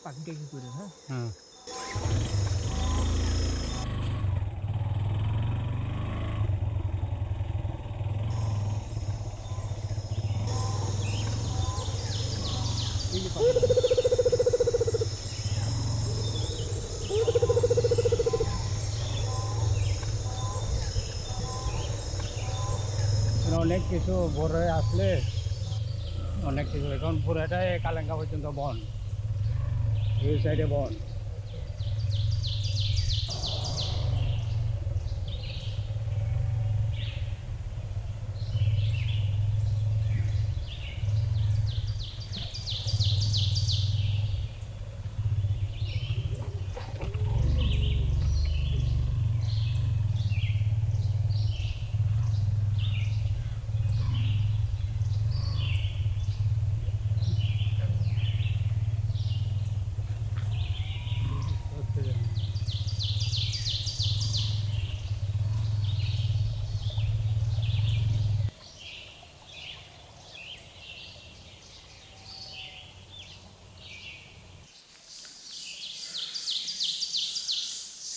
পাখিটা কি করে। হ্যাঁ হ্যাঁ এই যে পাখি অনেক কিছু ভোরে আসলে অনেক কিছু এখন পুরাটাই কালেঙ্গা পর্যন্ত বন এই সাইডে বন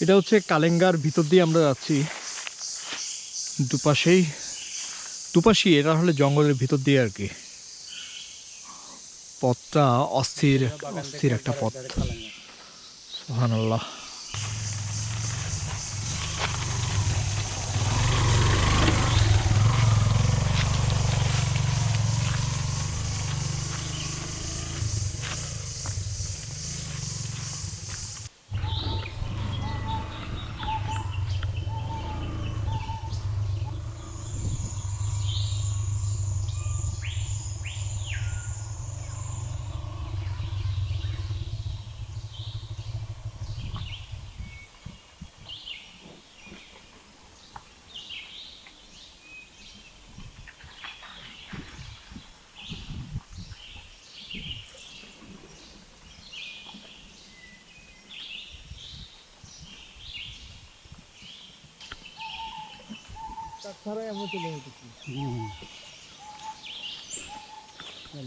এটা হচ্ছে কালেঙ্গার ভিতর দিয়ে আমরা যাচ্ছি দুপাশেই এটা হলে জঙ্গলের ভিতর দিয়ে আর কি পথটা অস্থির অস্থির একটা পথ সুবহানাল্লাহ ছাড়াই আমরা চলে যেতেছি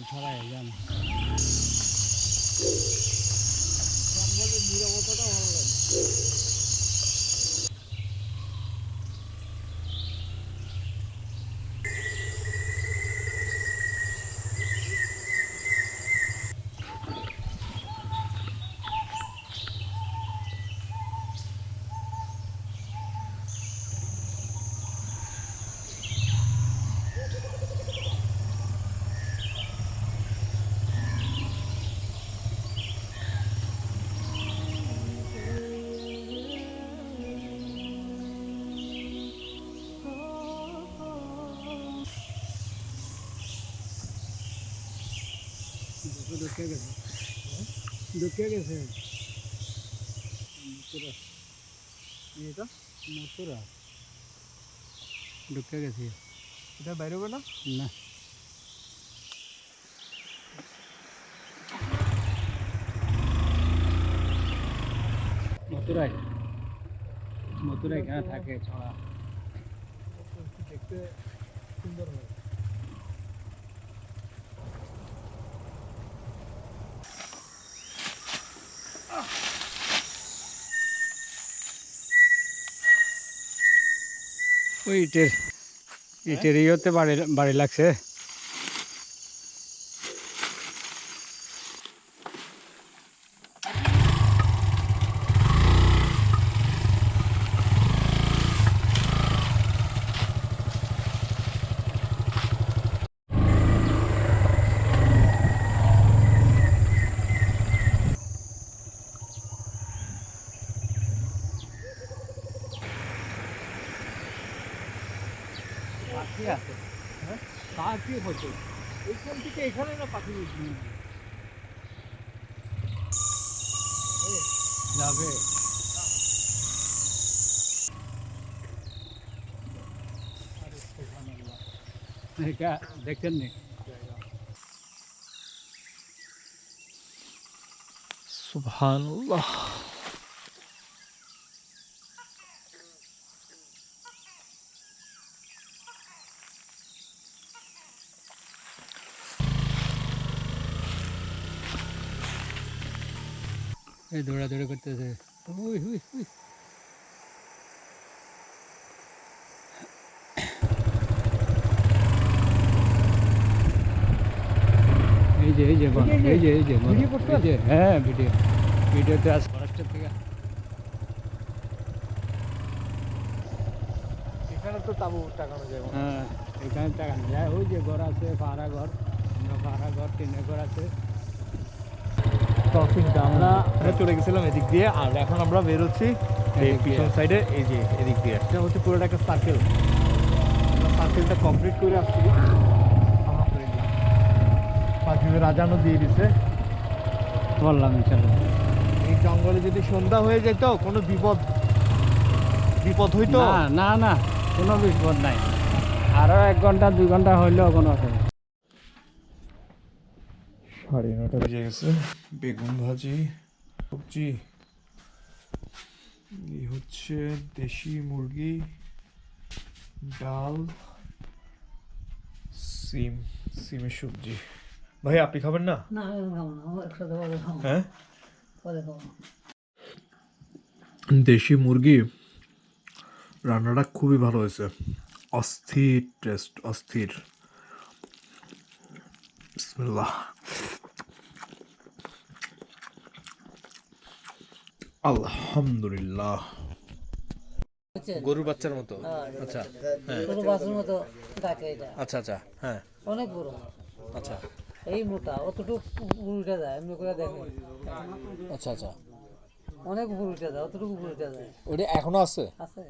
ছাড়াই যান জঙ্গলের নীরবতাটা ভালো লাগে ঢুকে গেছে ঢুকে গেছে এটা মথুরা ঢুকে গেছি এটা বাইরে হবে না না মথুরায় এখানে থাকে ছড়া দেখতে সুন্দর হয় ওই ইটের ইয়েতে বাড়ি লাগছে পাখি আছে হ্যাঁ পাখি হচ্ছে এইখান থেকে এখানে না পাখি যাবে এটা দেখছেন নি সুবহানাল্লাহ এই দৌড়াদৌড়ি করতেছে। We we we. এই যে বল, এই যে ভিডিও করছেন? এই যে হ্যাঁ ভিডিওতে আজ ফরেস্টের থেকে। এখানে তো তাবু টাকানো যায় মনে হয়। হ্যাঁ এখানে টাকা যায়। ওই যে ঘর আছে, পাহারা ঘর, আমরা পাহারা ঘর, টিনের ঘর আছে। ক্রসিংটা আমরা চলে গেছিলাম এদিক দিয়ে, আর এখন আমরা বেরোচ্ছি এই এদিক দিয়ে। পিছন সাইডে, এই যে এদিক দিয়ে। এটা হচ্ছে পুরোটা একটা সার্কেল, সার্কেলটা কমপ্লিট করে আসছি। আলহামদুলিল্লাহ পাখিদের আজানও দিয়ে দিছে। বললাম ইনশাল্লাহ। এই জঙ্গলে যদি সন্ধ্যা হয়ে যেত কোনো বিপদ হইতো না না না, কোনো বিপদ নাই। আরো 1 ঘন্টা 2 ঘন্টা হইলেও কোনো অসুবিধা। 9:30 বেজে গেছে। বেগুন ভাজি, সবজি, এই হচ্ছে দেশি মুরগি, ডাল, সিমের সবজি। ভাই আপনি খাবেন না? না আমি খাবো না, আমার একসাথে পরে খাবো, হ্যাঁ, পরে খাবো। দেশি মুরগি রান্নাটা খুবই ভালো হয়েছে, অস্থির টেস্ট, অস্থির। বিসমিল্লাহ। আলহামদুলিল্লাহ। গরুর বাচ্চার মতো। আচ্ছা হ্যাঁ, ছোট বাসের মতো ডাকে এটা, আচ্ছা আচ্ছা হ্যাঁ, অনেক বড়, আচ্ছা এই মোটা, অতটুকু উল্টে যায়, এমনি করে দেখেন, আচ্ছা আচ্ছা। অনেক উপর উঠে যায়, অতটুকু উপর উঠে যায়। ওটা এখনো আছে? আছে,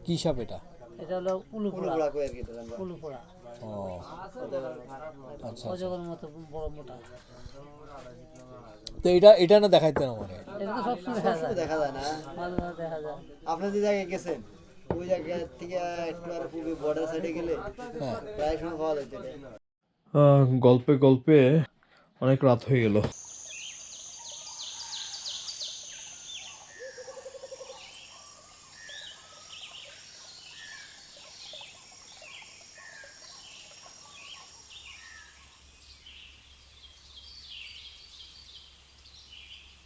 কি সাপ এটা? এটা হলো উলুপোড়া, উলুপোড়া, ও আচ্ছা। অজগরের মতো বড় মোটা। তো এটা না দেখাইতেন আমারে। এটা তো সবসময় দেখা যায় না, মাঝে মাঝে দেখা যায়। আপনি যে জায়গায় গেছেন ওই জায়গা থেকে একটু আর পূর্বে বর্ডার সাইডে গেলে হ্যাঁ, প্রায় সময় পাওয়া যাচ্ছে এটা। গল্পে গল্পে অনেক রাত হয়ে গেল।